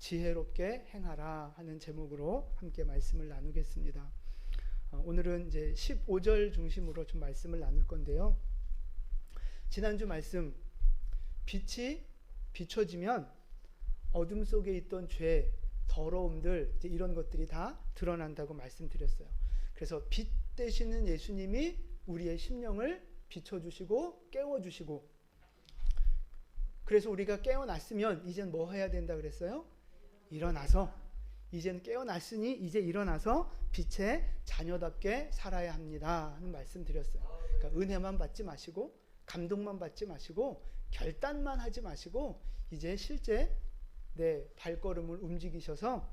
지혜롭게 행하라 하는 제목으로 함께 말씀을 나누겠습니다. 오늘은 이제 15절 중심으로 좀 말씀을 나눌 건데요. 지난주 말씀, 빛이 비춰지면 어둠 속에 있던 죄, 더러움들, 이런 것들이 다 드러난다고 말씀드렸어요. 그래서 빛 되시는 예수님이 우리의 심령을 비춰주시고 깨워주시고, 그래서 우리가 깨어났으면 이젠 뭐 해야 된다 그랬어요? 일어나서, 이젠 깨어났으니 이제 일어나서 빛의 자녀답게 살아야 합니다 하는 말씀 드렸어요. 그러니까 은혜만 받지 마시고 감동만 받지 마시고 결단만 하지 마시고 이제 실제 내 발걸음을 움직이셔서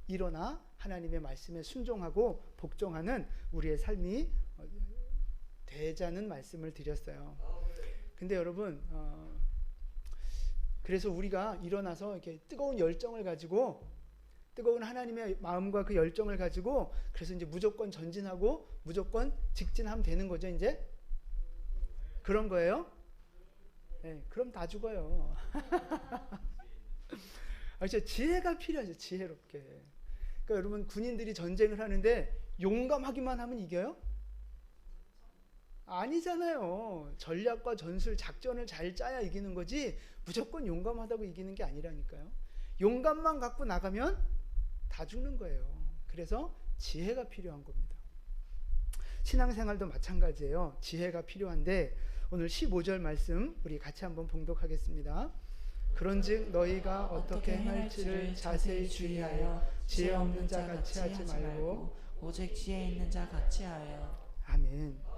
일어나 하나님의 말씀에 순종하고 복종하는 우리의 삶이 되자는 말씀을 드렸어요. 근데 여러분, 그래서 우리가 일어나서 이렇게 뜨거운 열정을 가지고, 뜨거운 하나님의 마음과 그 열정을 가지고, 그래서 이제 무조건 전진하고 무조건 직진하면 되는 거죠, 이제? 그런 거예요? 네, 그럼 다 죽어요. 지혜가 필요하죠, 지혜롭게. 그러니까 여러분, 군인들이 전쟁을 하는데 용감하기만 하면 이겨요? 아니잖아요. 전략과 전술, 작전을 잘 짜야 이기는 거지 무조건 용감하다고 이기는 게 아니라니까요. 용감만 갖고 나가면 다 죽는 거예요. 그래서 지혜가 필요한 겁니다. 신앙생활도 마찬가지예요. 지혜가 필요한데 오늘 15절 말씀 우리 같이 한번 봉독하겠습니다. 그런즉 너희가 어떻게 행할지를 자세히 주의하여 지혜 없는 자 같이 하지 말고 오직 지혜 있는 자 같이 하여. 아멘.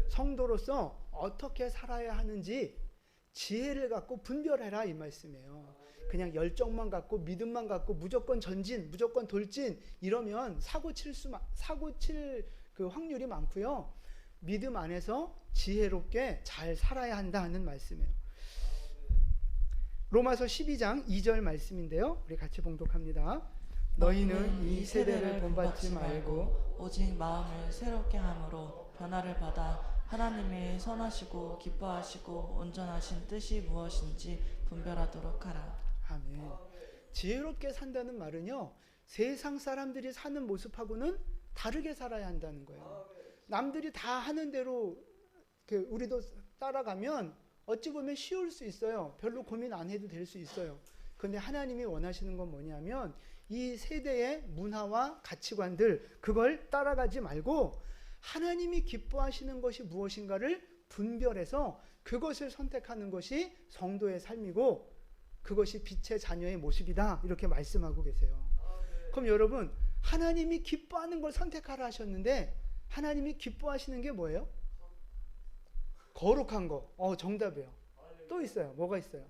성도로서 어떻게 살아야 하는지 지혜를 갖고 분별해라 이 말씀이에요. 그냥 열정만 갖고 믿음만 갖고 무조건 전진, 무조건 돌진 이러면 사고 칠 그 확률이 많고요. 믿음 안에서 지혜롭게 잘 살아야 한다 하는 말씀이에요. 로마서 12장 2절 말씀인데요. 우리 같이 봉독합니다. 너희는 이 세대를 본받지 말고 오직 마음을 새롭게 함으로 변화를 받아 하나님의 선하시고 기뻐하시고 온전하신 뜻이 무엇인지 분별하도록 하라. 아멘. 지혜롭게 산다는 말은요, 세상 사람들이 사는 모습하고는 다르게 살아야 한다는 거예요. 남들이 다 하는 대로 우리도 따라가면 어찌 보면 쉬울 수 있어요. 별로 고민 안 해도 될 수 있어요. 그런데 하나님이 원하시는 건 뭐냐면 이 세대의 문화와 가치관들, 그걸 따라가지 말고 하나님이 기뻐하시는 것이 무엇인가를 분별해서 그것을 선택하는 것이 성도의 삶이고 그것이 빛의 자녀의 모습이다 이렇게 말씀하고 계세요. 그럼 여러분, 하나님이 기뻐하는 걸 선택하라 하셨는데 하나님이 기뻐하시는 게 뭐예요? 거룩한 거. 정답이에요. 또 있어요. 뭐가 있어요?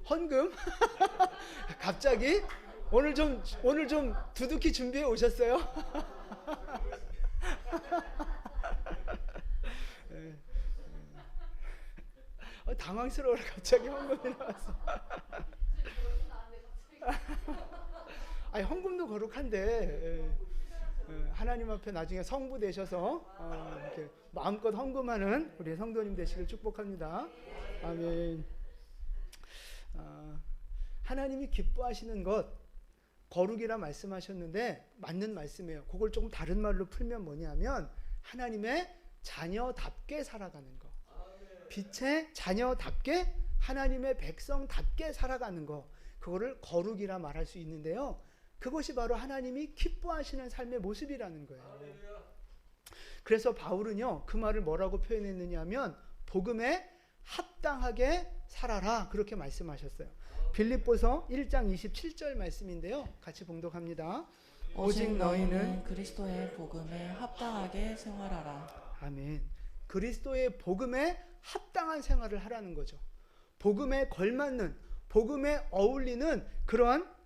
헌금? 갑자기? 오늘 좀 두둑히 준비해 오셨어요? 당황스러워라. 갑자기 헌금이 나왔어. 아니, 헌금도 거룩한데 하나님 앞에 나중에 성부 되셔서 이렇게 마음껏 헌금하는 우리 성도님 되시길 축복합니다. 아멘. 하나님이 기뻐하시는 것, 거룩이라 말씀하셨는데 맞는 말씀이에요. 그걸 조금 다른 말로 풀면 뭐냐면 하나님의 자녀답게 살아가는 것, 빛의 자녀답게 하나님의 백성답게 살아가는 것, 그거를 거룩이라 말할 수 있는데요. 그것이 바로 하나님이 기뻐하시는 삶의 모습이라는 거예요. 그래서 바울은요, 그 말을 뭐라고 표현했느냐 하면 복음에 합당하게 살아라 그렇게 말씀하셨어요. 빌립보서 1장 27절 말씀인데요. 같이 봉독합니다. 오직 너희는 그리스도의 복음에 합당하게 생활하라. 아멘. 그리스도의 복음에 합당한 생활을 하라는 거죠. 복음에 걸맞는, 복음에 어울리는 그러한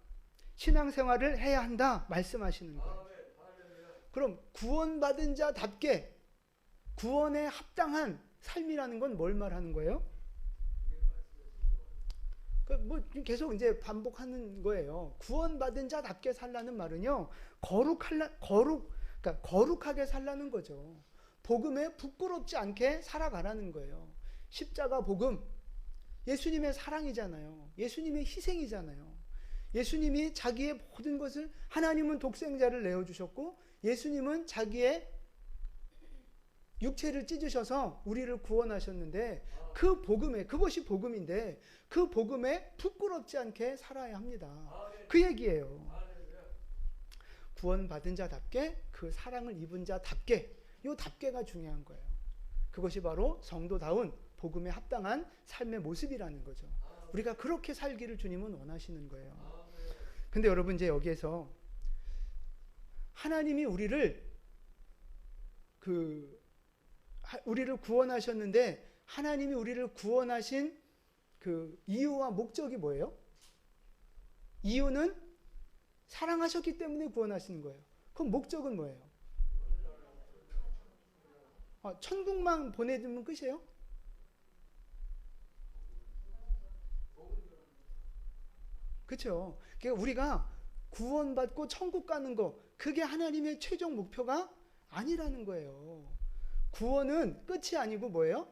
신앙생활을 해야 한다 말씀하시는 거예요. 그럼 구원받은 자답게 구원에 합당한 삶이라는 건 뭘 말하는 거예요? 계속 이제 반복하는 거예요. 구원받은 자답게 살라는 말은요, 그러니까 거룩하게 살라는 거죠. 복음에 부끄럽지 않게 살아가라는 거예요. 십자가 복음, 예수님의 사랑이잖아요. 예수님의 희생이잖아요. 예수님이 자기의 모든 것을, 하나님은 독생자를 내어주셨고 예수님은 자기의 육체를 찢으셔서 우리를 구원하셨는데, 그 복음에, 그것이 복음인데 그 복음에 부끄럽지 않게 살아야 합니다. 그 얘기예요. 구원받은 자답게, 그 사랑을 입은 자답게, 이 답게가 중요한 거예요. 그것이 바로 성도다운 복음에 합당한 삶의 모습이라는 거죠. 우리가 그렇게 살기를 주님은 원하시는 거예요. 근데 여러분, 이제 여기에서 하나님이 우리를 구원하셨는데, 하나님이 우리를 구원하신 그 이유와 목적이 뭐예요? 이유는 사랑하셨기 때문에 구원하시는 거예요. 그럼 목적은 뭐예요? 천국만 보내주면 끝이에요? 그렇죠. 그러니까 우리가 구원받고 천국 가는 거, 그게 하나님의 최종 목표가 아니라는 거예요. 구원은 끝이 아니고 뭐예요?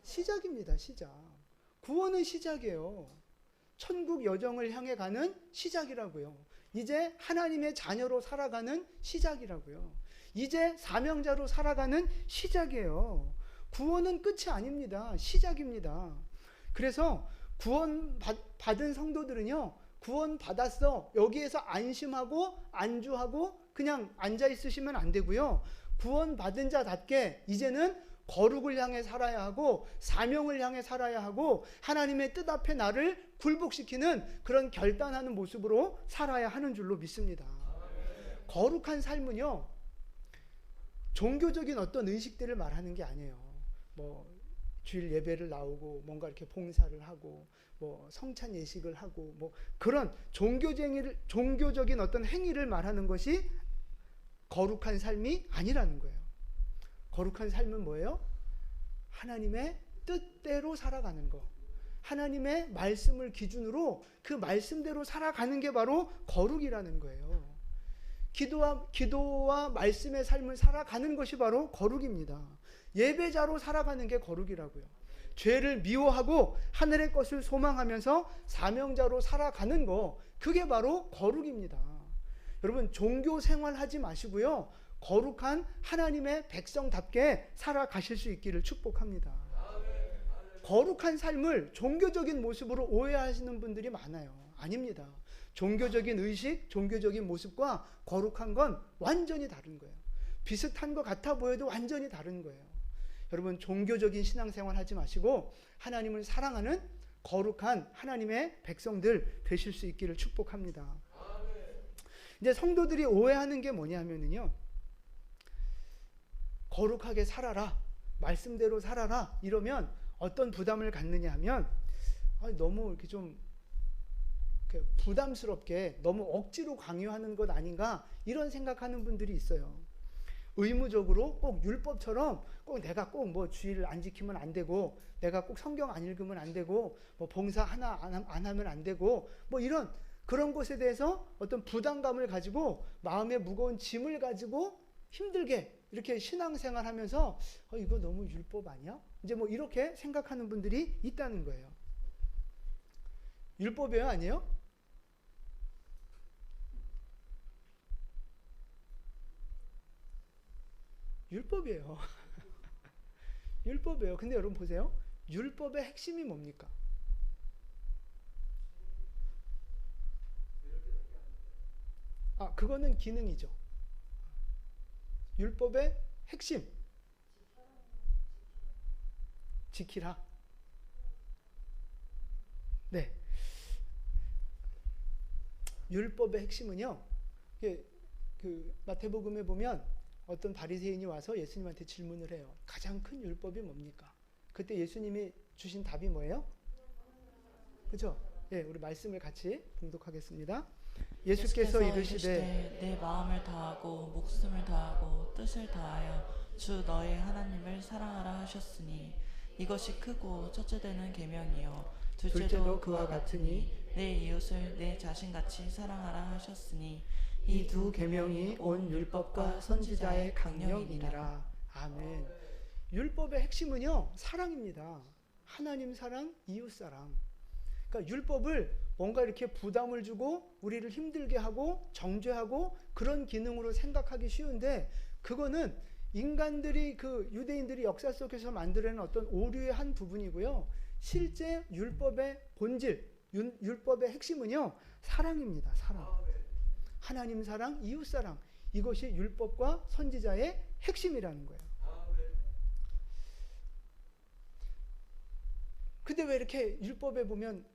시작입니다. 시작. 구원은 시작이에요. 천국 여정을 향해 가는 시작이라고요. 이제 하나님의 자녀로 살아가는 시작이라고요. 이제 사명자로 살아가는 시작이에요. 구원은 끝이 아닙니다. 시작입니다. 그래서 구원받은 성도들은요, 구원받았어, 여기에서 안심하고 안주하고 그냥 앉아있으시면 안 되고요. 구원받은 자답게 이제는 거룩을 향해 살아야 하고 사명을 향해 살아야 하고 하나님의 뜻 앞에 나를 굴복시키는 그런 결단하는 모습으로 살아야 하는 줄로 믿습니다. 거룩한 삶은요, 종교적인 어떤 의식들을 말하는 게 아니에요. 뭐 주일 예배를 나오고 뭔가 이렇게 봉사를 하고 뭐 성찬 예식을 하고 뭐 그런 종교적인 어떤 행위를 말하는 것이 거룩한 삶이 아니라는 거예요. 거룩한 삶은 뭐예요? 하나님의 뜻대로 살아가는 거, 하나님의 말씀을 기준으로 그 말씀대로 살아가는 게 바로 거룩이라는 거예요. 기도와 말씀의 삶을 살아가는 것이 바로 거룩입니다. 예배자로 살아가는 게 거룩이라고요. 죄를 미워하고 하늘의 것을 소망하면서 사명자로 살아가는 거, 그게 바로 거룩입니다. 여러분, 종교 생활하지 마시고요, 거룩한 하나님의 백성답게 살아가실 수 있기를 축복합니다. 거룩한 삶을 종교적인 모습으로 오해하시는 분들이 많아요. 아닙니다. 종교적인 의식, 종교적인 모습과 거룩한 건 완전히 다른 거예요. 비슷한 것 같아 보여도 완전히 다른 거예요. 여러분, 종교적인 신앙생활 하지 마시고 하나님을 사랑하는 거룩한 하나님의 백성들 되실 수 있기를 축복합니다. 이제 성도들이 오해하는 게 뭐냐면요, 거룩하게 살아라, 말씀대로 살아라 이러면 어떤 부담을 갖느냐 하면, 너무 이렇게 좀 부담스럽게 너무 억지로 강요하는 것 아닌가, 이런 생각하는 분들이 있어요. 의무적으로 꼭 율법처럼 꼭 내가 꼭 뭐 주의를 안 지키면 안 되고, 내가 꼭 성경 안 읽으면 안 되고, 뭐 봉사 하나 안 하면 안 되고, 뭐 이런 그런 것에 대해서 어떤 부담감을 가지고 마음에 무거운 짐을 가지고 힘들게 이렇게 신앙생활 하면서 이거 너무 율법 아니야? 이제 뭐 이렇게 생각하는 분들이 있다는 거예요. 율법이에요? 아니에요? 율법이에요. 율법이에요. 근데 여러분 보세요. 율법의 핵심이 뭡니까? 그거는 기능이죠. 율법의 핵심. 지키라. 네. 율법의 핵심은요, 그 마태복음에 보면 어떤 바리새인이 와서 예수님한테 질문을 해요. 가장 큰 율법이 뭡니까? 그때 예수님이 주신 답이 뭐예요? 그렇죠? 예, 우리 말씀을 같이 봉독하겠습니다. 예수께서 이르시되 내 마음을 다하고 목숨을 다하고 뜻을 다하여 주 너의 하나님을 사랑하라 하셨으니 이것이 크고 첫째 되는 계명이요 둘째도 그와 같으니 내 이웃을 내 자신같이 사랑하라 하셨으니 이 두 계명이 온 율법과 선지자의 강령이니라. 아멘. 율법의 핵심은요, 사랑입니다. 하나님 사랑, 이웃 사랑. 그러니까 율법을 뭔가 이렇게 부담을 주고 우리를 힘들게 하고 정죄하고 그런 기능으로 생각하기 쉬운데, 그거는 인간들이, 그 유대인들이 역사 속에서 만들어낸 어떤 오류의 한 부분이고요. 실제 율법의 본질, 율법의 핵심은요, 사랑입니다. 사랑. 하나님 사랑, 이웃 사랑. 이것이 율법과 선지자의 핵심이라는 거예요. 근데 왜 이렇게 율법에 보면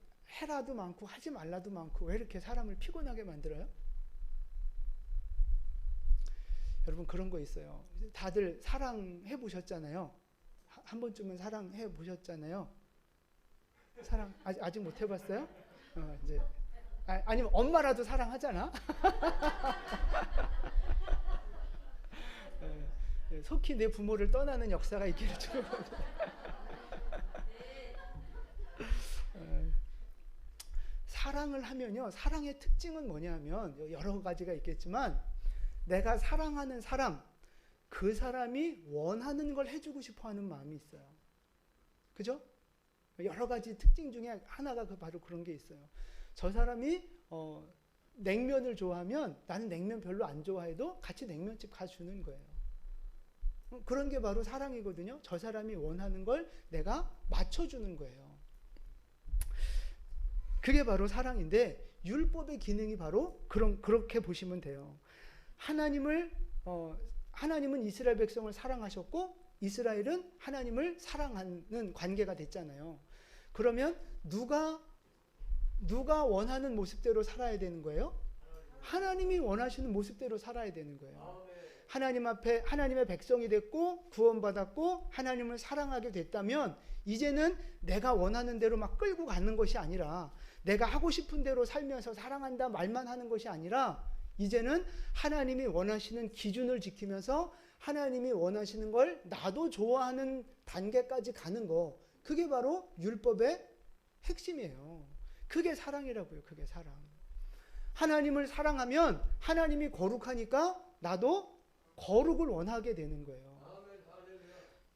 해라도 많고 하지 말라도 많고 왜 이렇게 사람을 피곤하게 만들어요? 여러분, 그런 거 있어요. 다들 사랑해 보셨잖아요. 한 번쯤은 사랑해 보셨잖아요. 사랑 아직 못 해봤어요? 이제 아니면 엄마라도 사랑하잖아. 속히 내 부모를 떠나는 역사가 있기를 축원합니다. 사랑을 하면요, 사랑의 특징은 뭐냐면 여러 가지가 있겠지만, 내가 사랑하는 사람, 그 사람이 원하는 걸 해주고 싶어하는 마음이 있어요. 그죠? 여러 가지 특징 중에 하나가 바로 그런 게 있어요. 저 사람이 냉면을 좋아하면 나는 냉면 별로 안 좋아해도 같이 냉면집 가주는 거예요. 그런 게 바로 사랑이거든요. 저 사람이 원하는 걸 내가 맞춰주는 거예요. 그게 바로 사랑인데, 율법의 기능이 바로 그렇게 보시면 돼요. 하나님은 이스라엘 백성을 사랑하셨고 이스라엘은 하나님을 사랑하는 관계가 됐잖아요. 그러면 누가 원하는 모습대로 살아야 되는 거예요? 하나님이 원하시는 모습대로 살아야 되는 거예요. 하나님 앞에 하나님의 백성이 됐고 구원받았고 하나님을 사랑하게 됐다면, 이제는 내가 원하는 대로 막 끌고 가는 것이 아니라, 내가 하고 싶은 대로 살면서 사랑한다 말만 하는 것이 아니라, 이제는 하나님이 원하시는 기준을 지키면서 하나님이 원하시는 걸 나도 좋아하는 단계까지 가는 거, 그게 바로 율법의 핵심이에요. 그게 사랑이라고요. 그게 사랑. 하나님을 사랑하면 하나님이 거룩하니까 나도 거룩을 원하게 되는 거예요.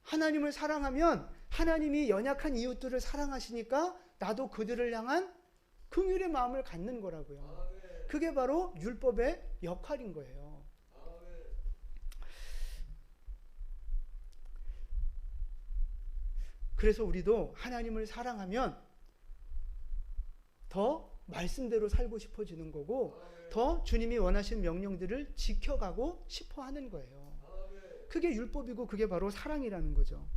하나님을 사랑하면 하나님이 연약한 이웃들을 사랑하시니까 나도 그들을 향한 긍휼의 마음을 갖는 거라고요. 그게 바로 율법의 역할인 거예요. 그래서 우리도 하나님을 사랑하면 더 말씀대로 살고 싶어지는 거고, 더 주님이 원하시는 명령들을 지켜가고 싶어 하는 거예요. 그게 율법이고 그게 바로 사랑이라는 거죠.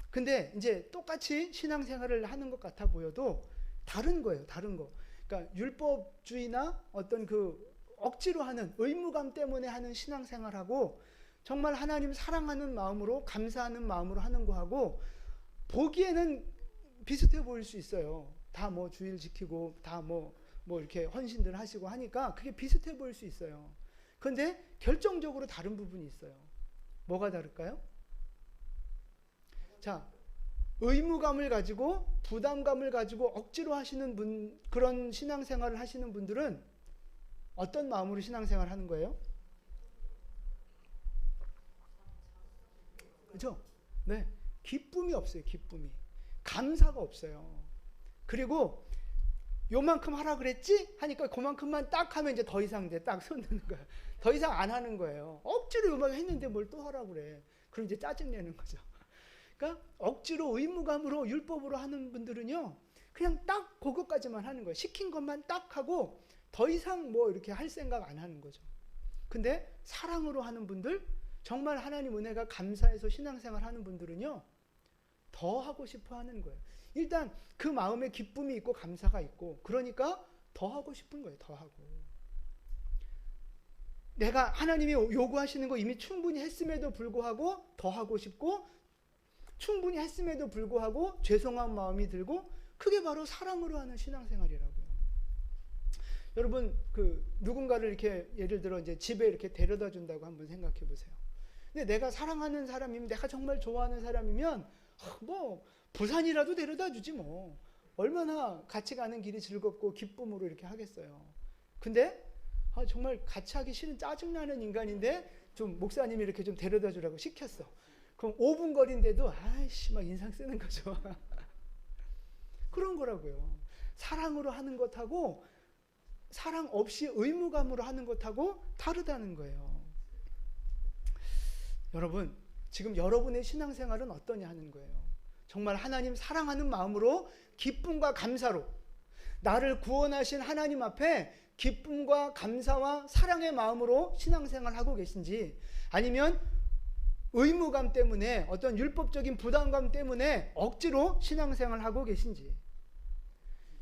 근데 이제 똑같이 신앙생활을 하는 것 같아 보여도 다른 거예요. 다른 거. 그러니까 율법주의나 어떤 그 억지로 하는, 의무감 때문에 하는 신앙생활하고 정말 하나님 사랑하는 마음으로, 감사하는 마음으로 하는 거하고 보기에는 비슷해 보일 수 있어요. 다 뭐 주일 지키고 다 뭐 이렇게 헌신들 하시고 하니까 그게 비슷해 보일 수 있어요. 그런데 결정적으로 다른 부분이 있어요. 뭐가 다를까요? 자, 의무감을 가지고 부담감을 가지고 억지로 하시는 분, 그런 신앙생활을 하시는 분들은 어떤 마음으로 신앙생활을 하는 거예요? 그렇죠? 네, 기쁨이 없어요. 기쁨이, 감사가 없어요. 그리고 요만큼 하라 그랬지? 하니까 그만큼만 딱 하면 이제 더 이상 이제 딱 손 드는 거예요. 더 이상 안 하는 거예요. 억지로 요만큼 했는데 뭘 또 하라 그래. 그럼 이제 짜증내는 거죠. 그러니까 억지로 의무감으로 율법으로 하는 분들은요, 그냥 딱 그것까지만 하는 거예요. 시킨 것만 딱 하고 더 이상 뭐 이렇게 할 생각 안 하는 거죠. 근데 사랑으로 하는 분들, 정말 하나님 은혜가 감사해서 신앙생활 하는 분들은요, 더 하고 싶어 하는 거예요. 일단 그 마음에 기쁨이 있고 감사가 있고, 그러니까 더 하고 싶은 거예요. 더 하고. 내가 하나님이 요구하시는 거 이미 충분히 했음에도 불구하고 더 하고 싶고, 충분히 했음에도 불구하고 죄송한 마음이 들고, 그게 바로 사랑으로 하는 신앙생활이라고요. 여러분, 그 누군가를 이렇게 예를 들어 이제 집에 이렇게 데려다 준다고 한번 생각해 보세요. 근데 내가 사랑하는 사람이면, 내가 정말 좋아하는 사람이면 뭐 부산이라도 데려다 주지 뭐. 얼마나 같이 가는 길이 즐겁고 기쁨으로 이렇게 하겠어요. 근데 정말 같이 하기 싫은 짜증나는 인간인데 좀 목사님이 이렇게 좀 데려다 주라고 시켰어. 그럼 5분 거리인데도 아이씨 막 인상 쓰는 거죠. 그런 거라고요. 사랑으로 하는 것하고 사랑 없이 의무감으로 하는 것하고 다르다는 거예요. 여러분, 지금 여러분의 신앙생활은 어떠냐 하는 거예요. 정말 하나님 사랑하는 마음으로 기쁨과 감사로 나를 구원하신 하나님 앞에 기쁨과 감사와 사랑의 마음으로 신앙생활을 하고 계신지, 아니면 의무감 때문에 어떤 율법적인 부담감 때문에 억지로 신앙생활을 하고 계신지.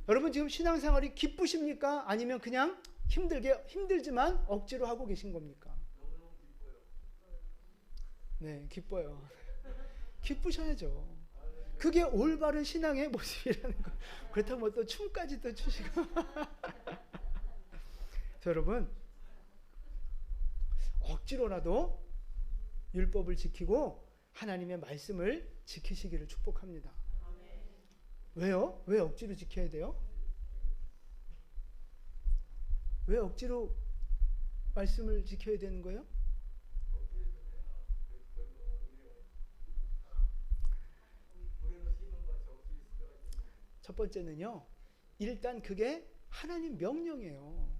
여러분 지금 신앙생활이 기쁘십니까? 아니면 그냥 힘들지만 억지로 하고 계신 겁니까? 네, 기뻐요. 기쁘셔야죠. 그게 올바른 신앙의 모습이라는 거. 그렇다고 뭐 또 춤까지 또 추시고. 여러분, 억지로라도 율법을 지키고 하나님의 말씀을 지키시기를 축복합니다. 왜요? 왜 억지로 지켜야 돼요? 왜 억지로 말씀을 지켜야 되는 거예요? 첫 번째는요, 일단 그게 하나님 명령이에요.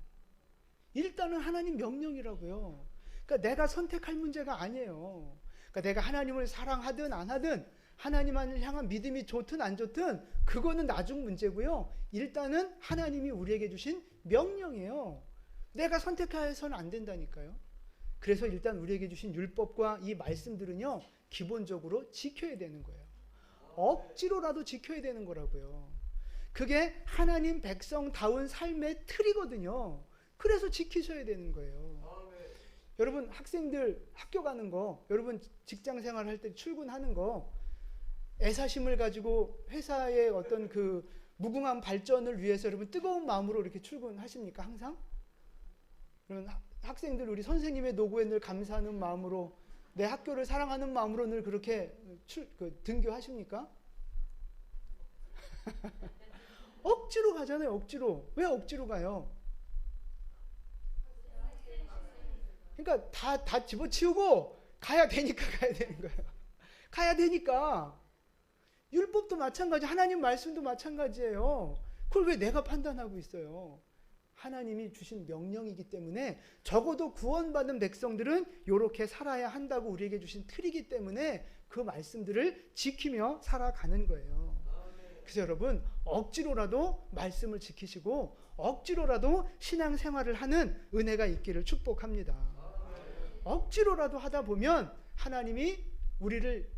일단은 하나님 명령이라고요. 그러니까 내가 선택할 문제가 아니에요. 그러니까 내가 하나님을 사랑하든 안 하든, 하나님을 향한 믿음이 좋든 안 좋든 그거는 나중 문제고요. 일단은 하나님이 우리에게 주신 명령이에요. 내가 선택해서는 안 된다니까요. 그래서 일단 우리에게 주신 율법과 이 말씀들은요, 기본적으로 지켜야 되는 거예요. 억지로라도 지켜야 되는 거라고요. 그게 하나님 백성다운 삶의 틀이거든요. 그래서 지키셔야 되는 거예요. 여러분 학생들 학교 가는 거, 여러분 직장 생활할 때 출근하는 거, 애사심을 가지고 회사의 어떤 그 무궁한 발전을 위해서 여러분 뜨거운 마음으로 이렇게 출근하십니까? 항상? 그러면 학생들 우리 선생님의 노고에 늘 감사하는 마음으로, 내 학교를 사랑하는 마음으로 늘 그렇게 등교하십니까? 억지로 가잖아요. 억지로. 왜 억지로 가요? 그러니까 다 집어치우고 가야 되니까 가야 되는 거예요. 가야 되니까. 율법도 마찬가지, 하나님 말씀도 마찬가지예요. 그걸 왜 내가 판단하고 있어요? 하나님이 주신 명령이기 때문에, 적어도 구원받은 백성들은 이렇게 살아야 한다고 우리에게 주신 틀이기 때문에 그 말씀들을 지키며 살아가는 거예요. 그래서 여러분, 억지로라도 말씀을 지키시고 억지로라도 신앙생활을 하는 은혜가 있기를 축복합니다. 억지로라도 하다 보면 하나님이 우리를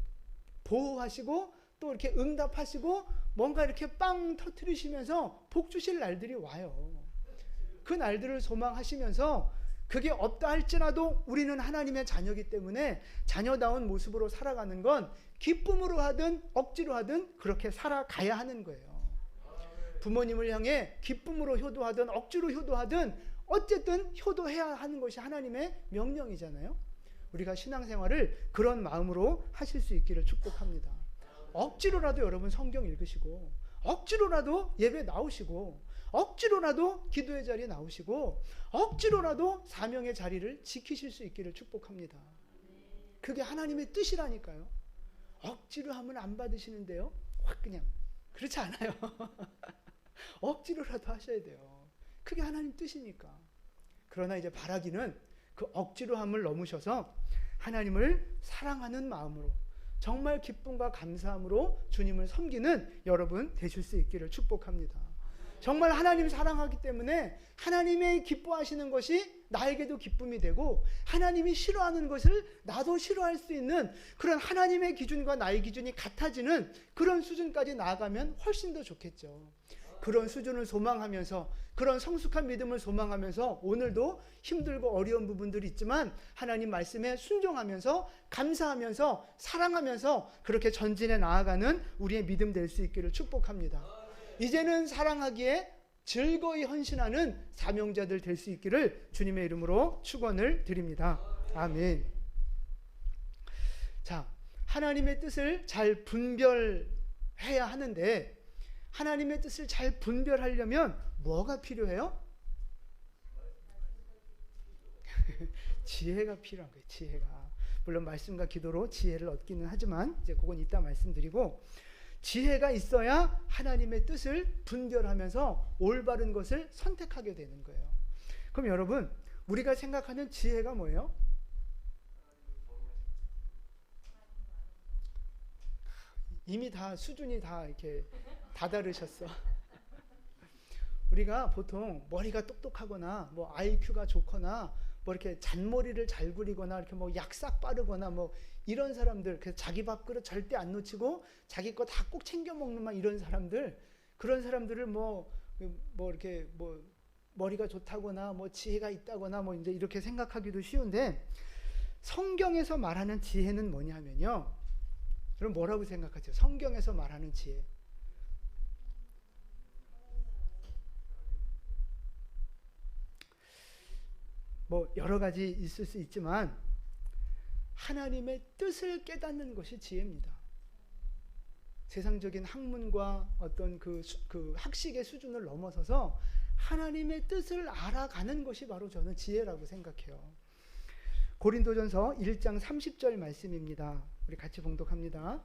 보호하시고 또 이렇게 응답하시고 뭔가 이렇게 빵 터뜨리시면서 복 주실 날들이 와요. 그 날들을 소망하시면서, 그게 없다 할지라도 우리는 하나님의 자녀이기 때문에 자녀다운 모습으로 살아가는 건 기쁨으로 하든 억지로 하든 그렇게 살아가야 하는 거예요. 부모님을 향해 기쁨으로 효도하든 억지로 효도하든 어쨌든 효도해야 하는 것이 하나님의 명령이잖아요. 우리가 신앙생활을 그런 마음으로 하실 수 있기를 축복합니다. 억지로라도 여러분 성경 읽으시고, 억지로라도 예배 나오시고, 억지로라도 기도의 자리에 나오시고, 억지로라도 사명의 자리를 지키실 수 있기를 축복합니다. 그게 하나님의 뜻이라니까요. 억지로 하면 안 받으시는데요, 확 그냥 그렇지 않아요. 억지로라도 하셔야 돼요. 그게 하나님 뜻이니까. 그러나 이제 바라기는 그 억지로 함을 넘으셔서 하나님을 사랑하는 마음으로, 정말 기쁨과 감사함으로 주님을 섬기는 여러분 되실 수 있기를 축복합니다. 정말 하나님 사랑하기 때문에 하나님의 기뻐하시는 것이 나에게도 기쁨이 되고, 하나님이 싫어하는 것을 나도 싫어할 수 있는 그런 하나님의 기준과 나의 기준이 같아지는 그런 수준까지 나아가면 훨씬 더 좋겠죠. 그런 수준을 소망하면서, 그런 성숙한 믿음을 소망하면서 오늘도 힘들고 어려운 부분들이 있지만 하나님 말씀에 순종하면서, 감사하면서, 사랑하면서 그렇게 전진해 나아가는 우리의 믿음 될 수 있기를 축복합니다. 이제는 사랑하기에 즐거이 헌신하는 사명자들 될 수 있기를 주님의 이름으로 축원을 드립니다. 아멘. 자, 하나님의 뜻을 잘 분별해야 하는데, 하나님의 뜻을 잘 분별하려면 뭐가 필요해요? 지혜가 필요한 거예요. 지혜가. 물론 말씀과 기도로 지혜를 얻기는 하지만 이제 그건 이따 말씀드리고, 지혜가 있어야 하나님의 뜻을 분별하면서 올바른 것을 선택하게 되는 거예요. 그럼 여러분, 우리가 생각하는 지혜가 뭐예요? 이미 다 수준이 다 이렇게 다다르셨어. 우리가 보통 머리가 똑똑하거나 뭐 IQ가 좋거나 뭐 이렇게 잔머리를 잘 그리거나 이렇게 뭐 약삭 빠르거나 뭐 이런 사람들, 그 자기 밥그릇 절대 안 놓치고 자기 거 다 꼭 챙겨 먹는 막 이런 사람들, 그런 사람들을 뭐 이렇게 뭐 머리가 좋다거나 뭐 지혜가 있다거나 뭐 이제 이렇게 생각하기도 쉬운데, 성경에서 말하는 지혜는 뭐냐면요. 여러분 뭐라고 생각하세요? 성경에서 말하는 지혜. 뭐 여러 가지 있을 수 있지만 하나님의 뜻을 깨닫는 것이 지혜입니다. 세상적인 학문과 어떤 그 학식의 수준을 넘어서서 하나님의 뜻을 알아가는 것이 바로 저는 지혜라고 생각해요. 고린도전서 1장 30절 말씀입니다. 우리 같이 봉독합니다.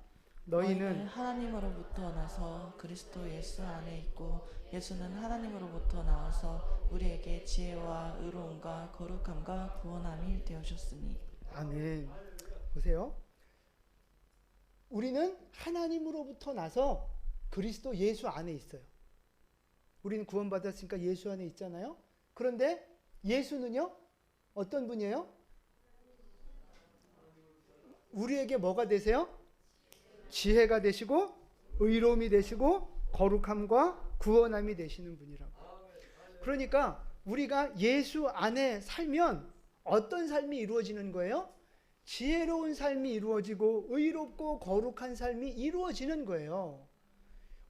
너희는 하나님으로부터 나서 그리스도 예수 안에 있고 예수는 하나님으로부터 나와서 우리에게 지혜와 의로움과 거룩함과 구원함이 되어주셨으니. 아멘. 보세요. 우리는 하나님으로부터 나서 그리스도 예수 안에 있어요. 우리는 구원받았으니까 예수 안에 있잖아요. 그런데 예수는요, 어떤 분이에요? 우리에게 뭐가 되세요? 지혜가 되시고 의로움이 되시고 거룩함과 구원함이 되시는 분이라고. 그러니까 우리가 예수 안에 살면 어떤 삶이 이루어지는 거예요? 지혜로운 삶이 이루어지고 의롭고 거룩한 삶이 이루어지는 거예요.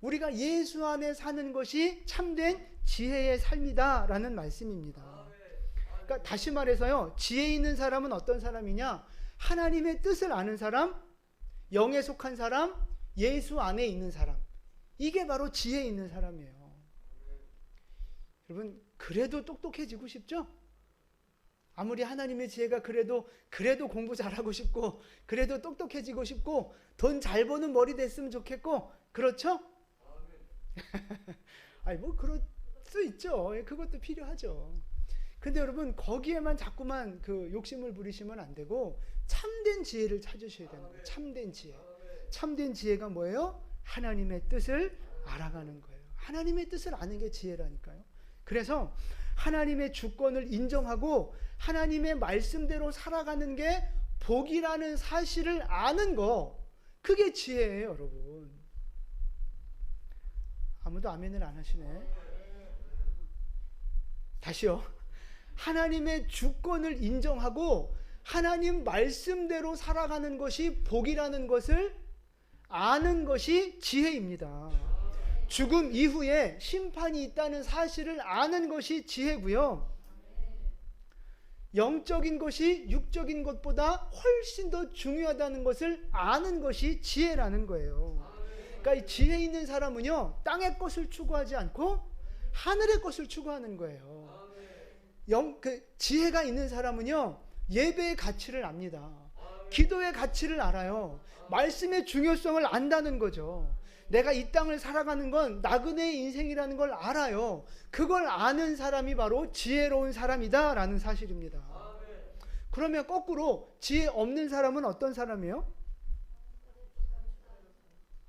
우리가 예수 안에 사는 것이 참된 지혜의 삶이다라는 말씀입니다. 그러니까 다시 말해서요, 지혜 있는 사람은 어떤 사람이냐? 하나님의 뜻을 아는 사람, 영에 속한 사람, 예수 안에 있는 사람. 이게 바로 지혜 있는 사람이에요. 여러분, 그래도 똑똑해지고 싶죠? 아무리 하나님의 지혜가 그래도 공부 잘하고 싶고, 그래도 똑똑해지고 싶고, 돈 잘 버는 머리 됐으면 좋겠고, 그렇죠? 아니 뭐 그럴 수 있죠. 그것도 필요하죠. 근데 여러분, 거기에만 자꾸만 그 욕심을 부리시면 안 되고 참된 지혜를 찾으셔야 되는 거예요. 참된 지혜. 참된 지혜가 뭐예요? 하나님의 뜻을 알아가는 거예요. 하나님의 뜻을 아는 게 지혜라니까요. 그래서 하나님의 주권을 인정하고 하나님의 말씀대로 살아가는 게 복이라는 사실을 아는 거, 그게 지혜예요, 여러분. 아무도 아멘을 안 하시네. 다시요. 하나님의 주권을 인정하고 하나님 말씀대로 살아가는 것이 복이라는 것을 아는 것이 지혜입니다. 죽음 이후에 심판이 있다는 사실을 아는 것이 지혜고요. 영적인 것이 육적인 것보다 훨씬 더 중요하다는 것을 아는 것이 지혜라는 거예요. 그러니까 이 지혜 있는 사람은요, 땅의 것을 추구하지 않고 하늘의 것을 추구하는 거예요. 지혜가 있는 사람은요, 예배의 가치를 압니다. 기도의 가치를 알아요. 말씀의 중요성을 안다는 거죠. 내가 이 땅을 살아가는 건 나그네의 인생이라는 걸 알아요. 그걸 아는 사람이 바로 지혜로운 사람이다 라는 사실입니다. 그러면 거꾸로 지혜 없는 사람은 어떤 사람이에요?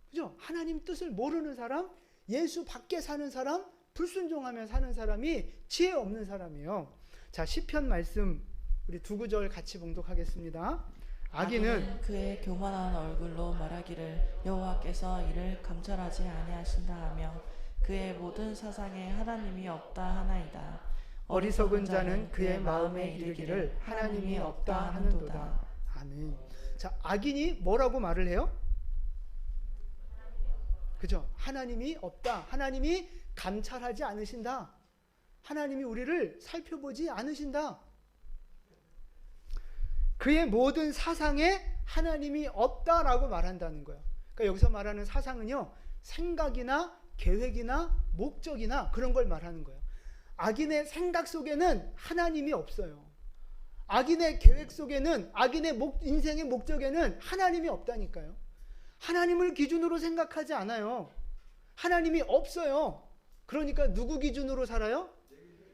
그죠? 하나님 뜻을 모르는 사람, 예수 밖에 사는 사람, 불순종하며 사는 사람이 지혜 없는 사람이에요. 자, 시편 말씀 우리 두 구절 같이 봉독하겠습니다. 악인은 그의 교만한 얼굴로 말하기를 여호와께서 이를 감찰하지 아니하신다 하며 그의 모든 사상에 하나님이 없다 하나이다. 어리석은 자는 그의 마음에 이르기를 하나님이 없다 하는도다. 아멘. 자, 악인이 뭐라고 말을 해요? 그죠? 하나님이 없다. 하나님이 감찰하지 않으신다. 하나님이 우리를 살펴보지 않으신다. 그의 모든 사상에 하나님이 없다라고 말한다는 거예요. 그러니까 여기서 말하는 사상은요, 생각이나 계획이나 목적이나 그런 걸 말하는 거예요. 악인의 생각 속에는 하나님이 없어요. 악인의 계획 속에는, 악인의 인생의 목적에는 하나님이 없다니까요. 하나님을 기준으로 생각하지 않아요. 하나님이 없어요. 그러니까 누구 기준으로 살아요?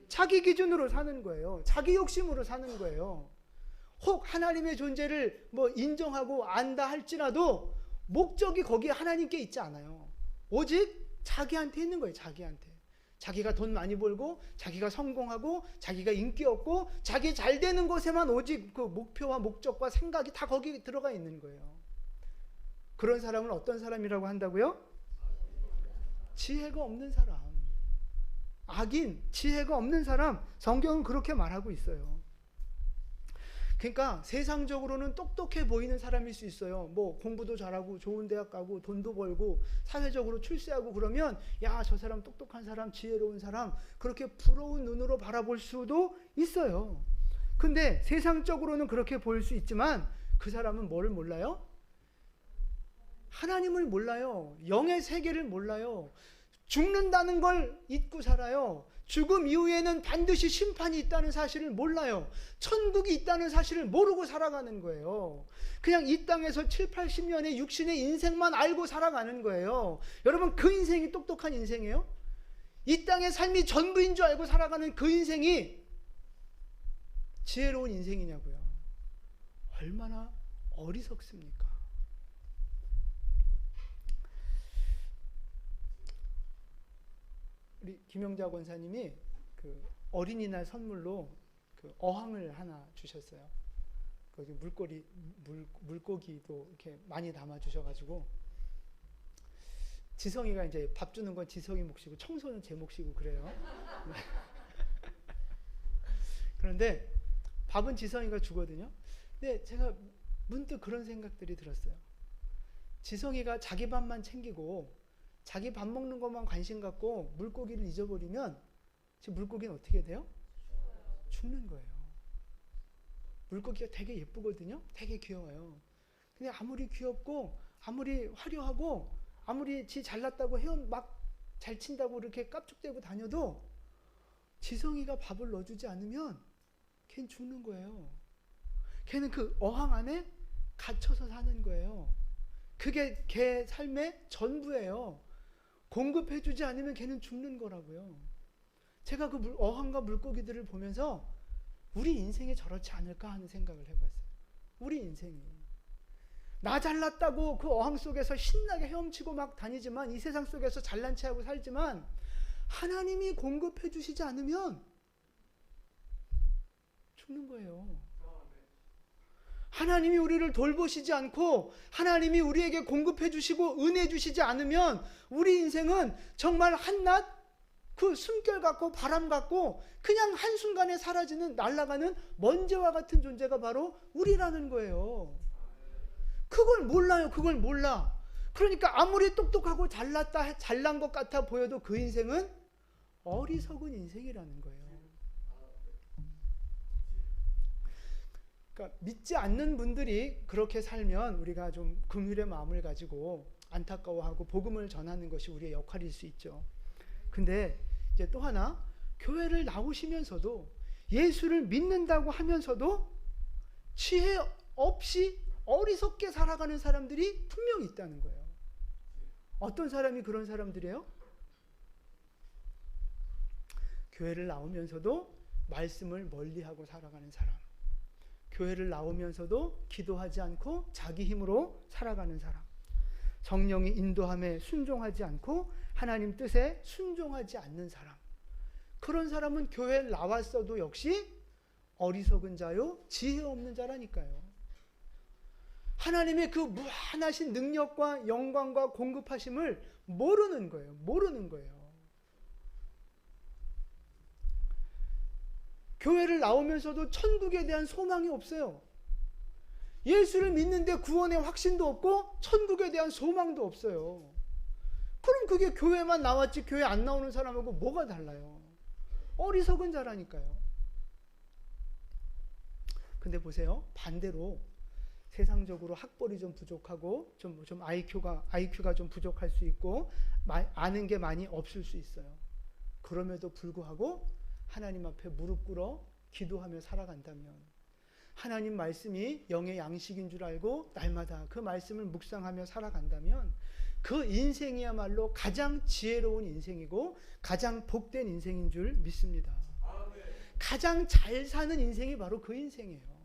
자기 기준으로 사는 거예요. 자기 욕심으로 사는 거예요. 혹 하나님의 존재를 뭐 인정하고 안다 할지라도 목적이 거기에 하나님께 있지 않아요. 오직 자기한테 있는 거예요. 자기한테. 자기가 돈 많이 벌고, 자기가 성공하고, 자기가 인기 얻고, 자기 잘 되는 것에만 오직 그 목표와 목적과 생각이 다 거기 들어가 있는 거예요. 그런 사람은 어떤 사람이라고 한다고요? 지혜가 없는 사람. 악인, 지혜가 없는 사람. 성경은 그렇게 말하고 있어요. 그러니까 세상적으로는 똑똑해 보이는 사람일 수 있어요. 뭐 공부도 잘하고 좋은 대학 가고 돈도 벌고 사회적으로 출세하고 그러면 야, 저 사람 똑똑한 사람, 지혜로운 사람, 그렇게 부러운 눈으로 바라볼 수도 있어요. 근데 세상적으로는 그렇게 보일 수 있지만 그 사람은 뭐를 몰라요? 하나님을 몰라요. 영의 세계를 몰라요. 죽는다는 걸 잊고 살아요. 죽음 이후에는 반드시 심판이 있다는 사실을 몰라요. 천국이 있다는 사실을 모르고 살아가는 거예요. 그냥 이 땅에서 7, 80년의 육신의 인생만 알고 살아가는 거예요. 여러분, 그 인생이 똑똑한 인생이에요? 이 땅의 삶이 전부인 줄 알고 살아가는 그 인생이 지혜로운 인생이냐고요. 얼마나 어리석습니까? 우리 김영자 권사님이 그 어린이날 선물로 그 어항을 하나 주셨어요. 거기 물고기도 이렇게 많이 담아 주셔가지고 지성이가 이제 밥 주는 건 지성이 몫이고 청소는 제 몫이고 그래요. 그런데 밥은 지성이가 주거든요. 근데 제가 문득 그런 생각들이 들었어요. 지성이가 자기 밥만 챙기고 자기 밥 먹는 것만 관심 갖고 물고기를 잊어버리면 지금 물고기는 어떻게 돼요? 죽는 거예요. 물고기가 되게 예쁘거든요. 되게 귀여워요. 근데 아무리 귀엽고 아무리 화려하고 아무리 지 잘났다고 헤엄 막 잘 친다고 이렇게 깝죽대고 다녀도 지성이가 밥을 넣어주지 않으면 걔는 죽는 거예요. 걔는 그 어항 안에 갇혀서 사는 거예요. 그게 걔 삶의 전부예요. 공급해주지 않으면 걔는 죽는 거라고요. 제가 그 어항과 물고기들을 보면서 우리 인생이 저렇지 않을까 하는 생각을 해봤어요. 우리 인생이. 나 잘났다고 그 어항 속에서 신나게 헤엄치고 막 다니지만, 이 세상 속에서 잘난 체하고 살지만 하나님이 공급해주시지 않으면 죽는 거예요. 하나님이 우리를 돌보시지 않고 하나님이 우리에게 공급해 주시고 은혜 주시지 않으면 우리 인생은 정말 한낱 그 숨결 같고 바람 같고 그냥 한순간에 사라지는, 날아가는 먼지와 같은 존재가 바로 우리라는 거예요. 그걸 몰라요. 그걸 몰라. 그러니까 아무리 똑똑하고 잘난 것 같아 보여도 그 인생은 어리석은 인생이라는 거예요. 그러니까 믿지 않는 분들이 그렇게 살면 우리가 좀 긍휼의 마음을 가지고 안타까워하고 복음을 전하는 것이 우리의 역할일 수 있죠. 근데 이제 또 하나, 교회를 나오시면서도 예수를 믿는다고 하면서도 지혜 없이 어리석게 살아가는 사람들이 분명히 있다는 거예요. 어떤 사람이 그런 사람들이에요? 교회를 나오면서도 말씀을 멀리하고 살아가는 사람. 교회를 나오면서도 기도하지 않고 자기 힘으로 살아가는 사람. 성령이 인도함에 순종하지 않고 하나님 뜻에 순종하지 않는 사람. 그런 사람은 교회에 나왔어도 역시 어리석은 자요, 지혜 없는 자라니까요. 하나님의 그 무한하신 능력과 영광과 공급하심을 모르는 거예요. 모르는 거예요. 교회를 나오면서도 천국에 대한 소망이 없어요. 예수를 믿는데 구원의 확신도 없고 천국에 대한 소망도 없어요. 그럼 그게 교회만 나왔지 교회 안 나오는 사람하고 뭐가 달라요? 어리석은 자라니까요. 근데 보세요. 반대로 세상적으로 학벌이 좀 부족하고 좀 IQ가 좀 부족할 수 있고 아는 게 많이 없을 수 있어요. 그럼에도 불구하고 하나님 앞에 무릎 꿇어 기도하며 살아간다면, 하나님 말씀이 영의 양식인 줄 알고 날마다 그 말씀을 묵상하며 살아간다면 그 인생이야말로 가장 지혜로운 인생이고 가장 복된 인생인 줄 믿습니다. 가장 잘 사는 인생이 바로 그 인생이에요.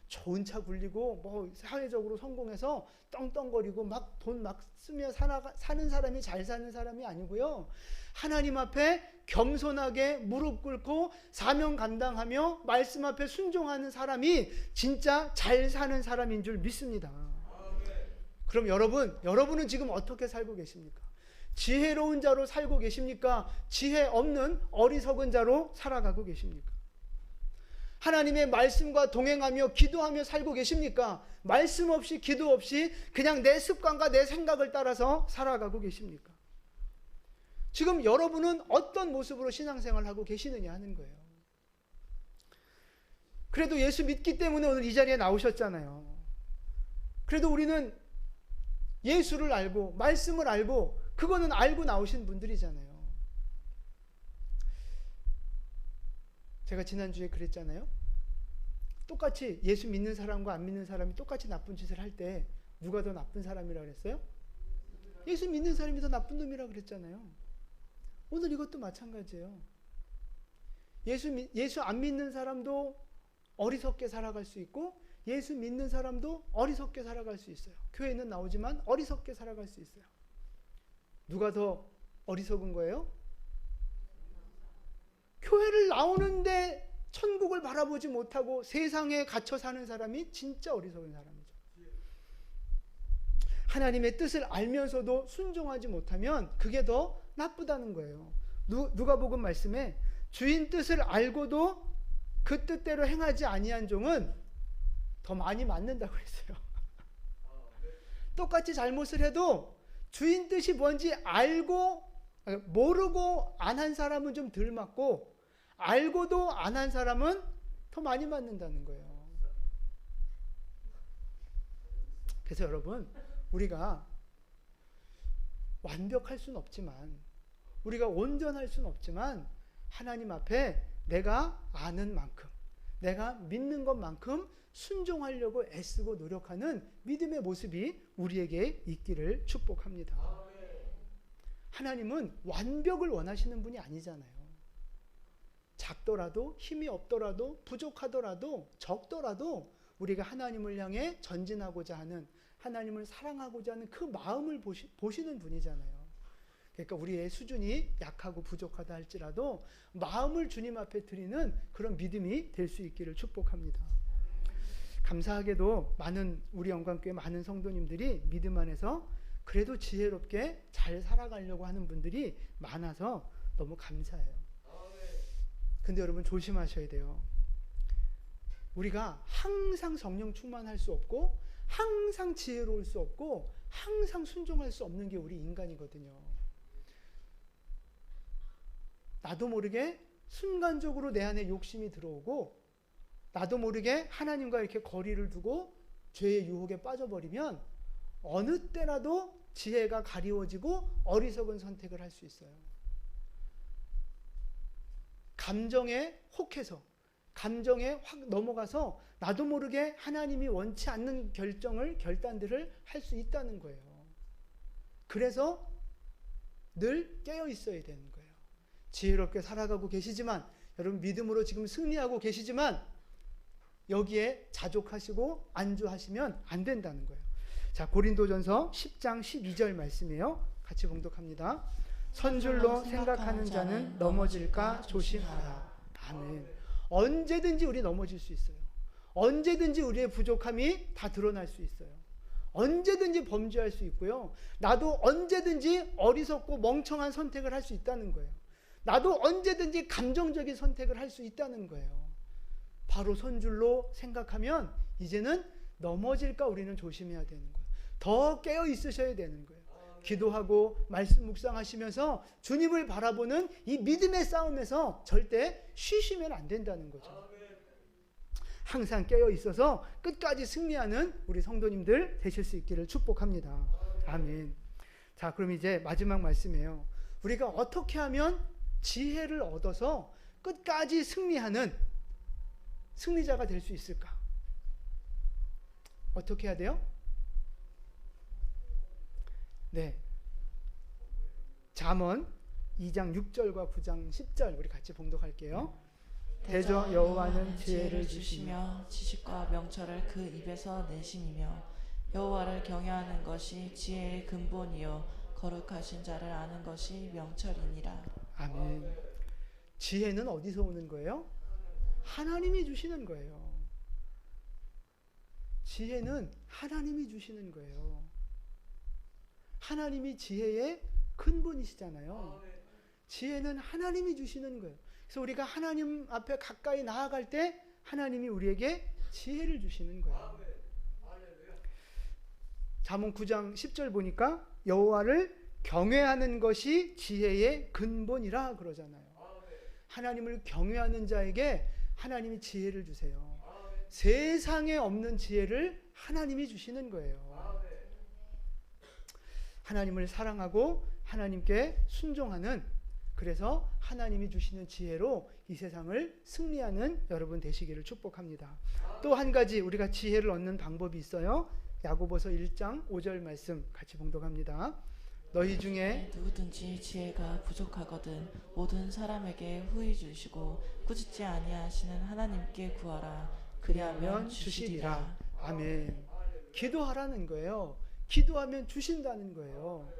좋은 차 굴리고 뭐 사회적으로 성공해서 떵떵거리고 막 돈 막 쓰며 사는 사람이 잘 사는 사람이 아니고요. 하나님 앞에 겸손하게 무릎 꿇고 사명 감당하며 말씀 앞에 순종하는 사람이 진짜 잘 사는 사람인 줄 믿습니다. 그럼 여러분은 지금 어떻게 살고 계십니까? 지혜로운 자로 살고 계십니까? 지혜 없는 어리석은 자로 살아가고 계십니까? 하나님의 말씀과 동행하며 기도하며 살고 계십니까? 말씀 없이 기도 없이 그냥 내 습관과 내 생각을 따라서 살아가고 계십니까? 지금 여러분은 어떤 모습으로 신앙생활을 하고 계시느냐 하는 거예요. 그래도 예수 믿기 때문에 오늘 이 자리에 나오셨잖아요. 그래도 우리는 예수를 알고 말씀을 알고 그거는 알고 나오신 분들이잖아요. 제가 지난주에 그랬잖아요. 똑같이 예수 믿는 사람과 안 믿는 사람이 똑같이 나쁜 짓을 할 때 누가 더 나쁜 사람이라고 그랬어요? 예수 믿는 사람이 더 나쁜 놈이라고 그랬잖아요. 오늘 이것도 마찬가지예요. 예수 안 믿는 사람도 어리석게 살아갈 수 있고 예수 믿는 사람도 어리석게 살아갈 수 있어요. 교회는 나오지만 어리석게 살아갈 수 있어요. 누가 더 어리석은 거예요? 교회를 나오는데 천국을 바라보지 못하고 세상에 갇혀 사는 사람이 진짜 어리석은 사람이죠. 하나님의 뜻을 알면서도 순종하지 못하면 그게 더 나쁘다는 거예요. 누가복음 말씀에 주인 뜻을 알고도 그 뜻대로 행하지 아니한 종은 더 많이 맞는다고 했어요. 똑같이 잘못을 해도 주인 뜻이 뭔지 알고 모르고 안 한 사람은 좀 덜 맞고 알고도 안 한 사람은 더 많이 맞는다는 거예요. 그래서 여러분, 우리가 완벽할 수는 없지만 우리가 온전할 수는 없지만 하나님 앞에 내가 아는 만큼 내가 믿는 것만큼 순종하려고 애쓰고 노력하는 믿음의 모습이 우리에게 있기를 축복합니다. 하나님은 완벽을 원하시는 분이 아니잖아요. 작더라도 힘이 없더라도 부족하더라도 적더라도 우리가 하나님을 향해 전진하고자 하는 하나님을 사랑하고자 하는 그 마음을 보시는 분이잖아요. 그러니까 우리의 수준이 약하고 부족하다 할지라도 마음을 주님 앞에 드리는 그런 믿음이 될 수 있기를 축복합니다. 감사하게도 우리 영광교회 많은 성도님들이 믿음 안에서 그래도 지혜롭게 잘 살아가려고 하는 분들이 많아서 너무 감사해요. 근데 여러분 조심하셔야 돼요. 우리가 항상 성령 충만할 수 없고 항상 지혜로울 수 없고 항상 순종할 수 없는 게 우리 인간이거든요. 나도 모르게 순간적으로 내 안에 욕심이 들어오고 나도 모르게 하나님과 이렇게 거리를 두고 죄의 유혹에 빠져버리면 어느 때라도 지혜가 가리워지고 어리석은 선택을 할 수 있어요. 감정에 혹해서 감정에 확 넘어가서 나도 모르게 하나님이 원치 않는 결단들을 할 수 있다는 거예요. 그래서 늘 깨어 있어야 되는 거예요. 지혜롭게 살아가고 계시지만 여러분 믿음으로 지금 승리하고 계시지만 여기에 자족하시고 안주하시면 안 된다는 거예요. 자, 고린도전서 10장 12절 말씀이에요. 같이 봉독합니다. 선줄로 생각하는 자는 넘어질까 조심하라. 아멘. 언제든지 우리 넘어질 수 있어요. 언제든지 우리의 부족함이 다 드러날 수 있어요. 언제든지 범죄할 수 있고요. 나도 언제든지 어리석고 멍청한 선택을 할 수 있다는 거예요. 나도 언제든지 감정적인 선택을 할 수 있다는 거예요. 바로 선줄로 생각하면 이제는 넘어질까 우리는 조심해야 되는 거예요. 더 깨어 있으셔야 되는 거예요. 기도하고 말씀 묵상하시면서 주님을 바라보는 이 믿음의 싸움에서 절대 쉬시면 안 된다는 거죠. 항상 깨어 있어서 끝까지 승리하는 우리 성도님들 되실 수 있기를 축복합니다. 아멘. 자, 그럼 이제 마지막 말씀이에요. 우리가 어떻게 하면 지혜를 얻어서 끝까지 승리하는 승리자가 될 수 있을까? 어떻게 해야 돼요? 네. 잠언 2장 6절과 9장 10절 우리 같이 봉독할게요. 대저 여호와는 지혜를 주시며 지식과 명철을 그 입에서 내심이며 여호와를 경외하는 것이 지혜의 근본이요 거룩하신 자를 아는 것이 명철이니라. 아멘. 지혜는 어디서 오는 거예요? 하나님이 주시는 거예요. 지혜는 하나님이 주시는 거예요. 하나님이 지혜의 근본이시잖아요. 지혜는 하나님이 주시는 거예요. 그래서 우리가 하나님 앞에 가까이 나아갈 때 하나님이 우리에게 지혜를 주시는 거예요. 잠언 9장 10절 보니까 여호와를 경외하는 것이 지혜의 근본이라 그러잖아요. 하나님을 경외하는 자에게 하나님이 지혜를 주세요. 세상에 없는 지혜를 하나님이 주시는 거예요. 하나님을 사랑하고 하나님께 순종하는, 그래서 하나님이 주시는 지혜로 이 세상을 승리하는 여러분 되시기를 축복합니다. 또 한 가지 우리가 지혜를 얻는 방법이 있어요. 야고보서 1장 5절 말씀 같이 봉독합니다. 너희 중에 누구든지 지혜가 부족하거든 모든 사람에게 후히 주시고 꾸짖지 아니하시는 하나님께 구하라. 그리하면 주시리라. 아멘. 기도하라는 거예요. 기도하면 주신다는 거예요.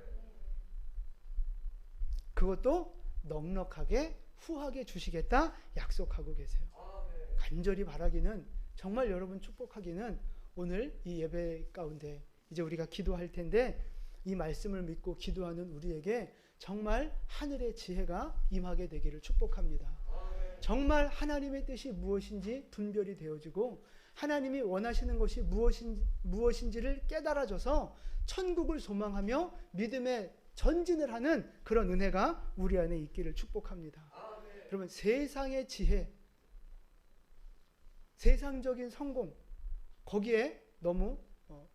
그것도 넉넉하게 후하게 주시겠다 약속하고 계세요. 간절히 바라기는, 정말 여러분 축복하기는, 오늘 이 예배 가운데 이제 우리가 기도할 텐데 이 말씀을 믿고 기도하는 우리에게 정말 하늘의 지혜가 임하게 되기를 축복합니다. 정말 하나님의 뜻이 무엇인지 분별이 되어지고 하나님이 원하시는 것이 무엇인지를 깨달아져서 천국을 소망하며 믿음의 전진을 하는 그런 은혜가 우리 안에 있기를 축복합니다. 여러분, 세상의 지혜, 세상적인 성공, 거기에 너무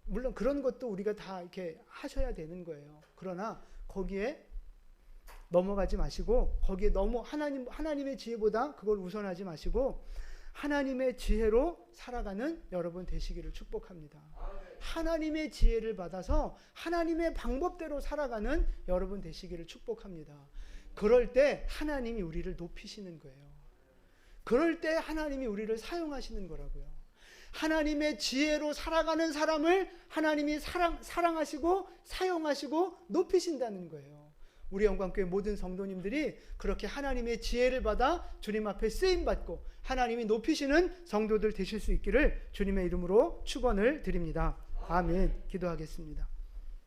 물론 그런 것도 우리가 다 이렇게 하셔야 되는 거예요. 그러나 거기에 넘어가지 마시고, 거기에 너무 하나님의 지혜보다 그걸 우선하지 마시고 하나님의 지혜로 살아가는 여러분 되시기를 축복합니다. 하나님의 지혜를 받아서 하나님의 방법대로 살아가는 여러분 되시기를 축복합니다. 그럴 때 하나님이 우리를 높이시는 거예요. 그럴 때 하나님이 우리를 사용하시는 거라고요. 하나님의 지혜로 살아가는 사람을 하나님이 사랑하시고 사용하시고 높이신다는 거예요. 우리 영광교회 모든 성도님들이 그렇게 하나님의 지혜를 받아 주님 앞에 쓰임받고 하나님이 높이시는 성도들 되실 수 있기를 주님의 이름으로 축원을 드립니다. 아멘. 기도하겠습니다.